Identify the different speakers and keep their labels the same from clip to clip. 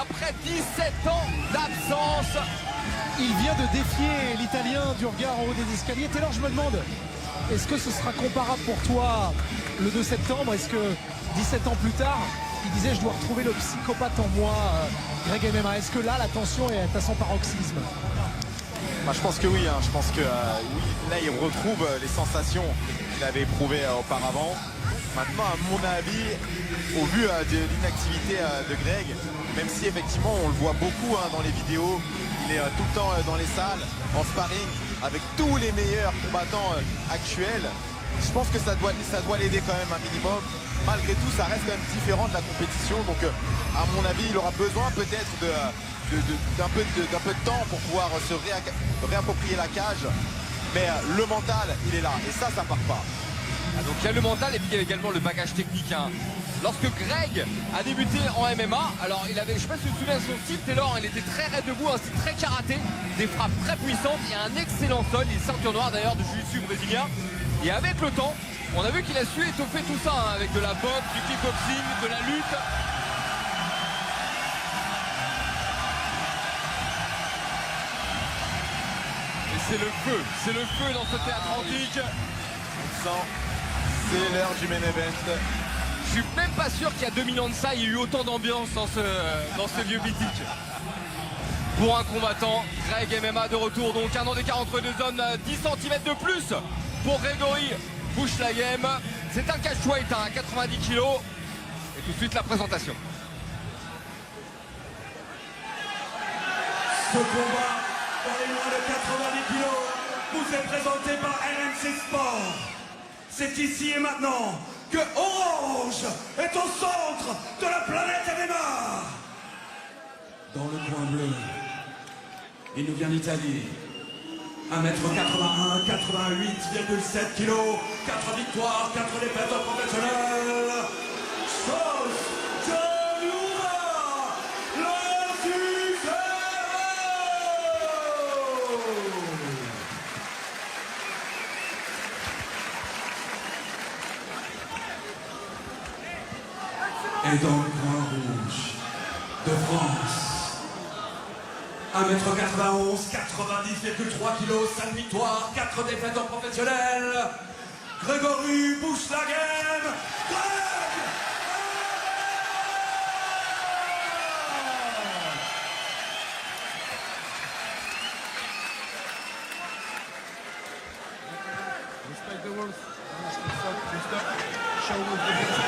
Speaker 1: après 17 ans d'absence.
Speaker 2: Il vient de défier l'Italien du regard en haut des escaliers. Taylor, je me demande, est-ce que ce sera comparable pour toi le 2 septembre? Est-ce que 17 ans plus tard, il disait je dois retrouver le psychopathe en moi, Greg MMA? Est-ce que là, la tension est à son paroxysme?
Speaker 3: Bah, je pense que oui, hein. Je pense que oui, là il retrouve les sensations qu'il avait éprouvées auparavant. Maintenant, à mon avis, au vu de l'inactivité de Greg, même si effectivement on le voit beaucoup dans les vidéos, il est tout le temps dans les salles, en sparring, avec tous les meilleurs combattants actuels, je pense que ça doit l'aider quand même un minimum. Malgré tout, ça reste quand même différent de la compétition, donc à mon avis, il aura besoin peut-être d'un peu de temps pour pouvoir se réapproprier la cage, mais le mental, il est là, et ça part pas.
Speaker 1: Ah, donc il y a le mental et puis il y a également le bagage technique. Hein. Lorsque Greg a débuté en MMA, alors il avait, je sais pas si tu te souviens de son style, Taylor, il était très raide debout, un style très karaté, des frappes très puissantes, il y a un excellent sol, il est ceinture noire d'ailleurs de jiu-jitsu brésilien. Et avec le temps, on a vu qu'il a su étoffer tout ça, hein, avec de la boxe, du kickboxing, de la lutte. Et c'est le feu dans ce théâtre antique.
Speaker 3: C'est l'heure du main event.
Speaker 1: Je suis même pas sûr qu'il y a 2000 ans de ça, il y a eu autant d'ambiance dans ce vieux mythique. Pour un combattant, Greg MMA de retour, donc un an d'écart entre deux hommes, 10 cm de plus pour Grégory Bouchlaghem. C'est un catchweight à 90 kg. Et tout de suite la présentation.
Speaker 4: Ce combat dans les moins de 90 kg vous est présenté par RMC Sport. C'est ici et maintenant que Orange est au centre de la planète MMA. Dans le coin bleu, il nous vient d'Italie. 1m81, 88,7 kg, 4 victoires, 4 défaites au professionnel. Sauce Januara, le Cicero. Et dans le coin rouge de France, 1m91, 90,3 kg, 5 victoires, 4 défaites en professionnel, Grégory Bouchlaghem.
Speaker 5: Respect the world. Show with the best.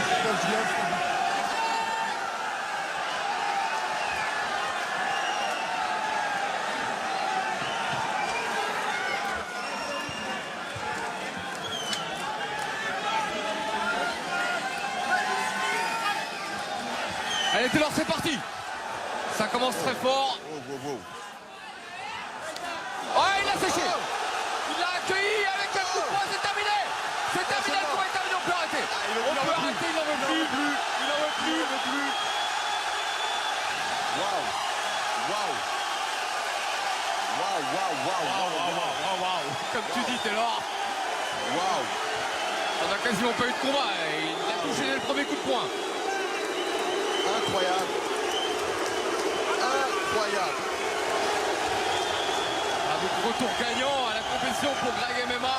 Speaker 1: Allez Taylor, c'est parti. Ça commence très fort. Oh, il l'a séché. Il l'a accueilli avec un coup de poing, c'est terminé. C'est terminé, le combat est terminé, on peut arrêter. On peut arrêter, il n'en veut plus. Il n'en veut plus. Waouh. Comme tu dis Taylor.
Speaker 3: Waouh.
Speaker 1: On a quasiment pas eu de combat. Il a touché dès le premier coup de poing.
Speaker 3: Incroyable.
Speaker 1: Donc retour gagnant à la compétition pour Greg MMA.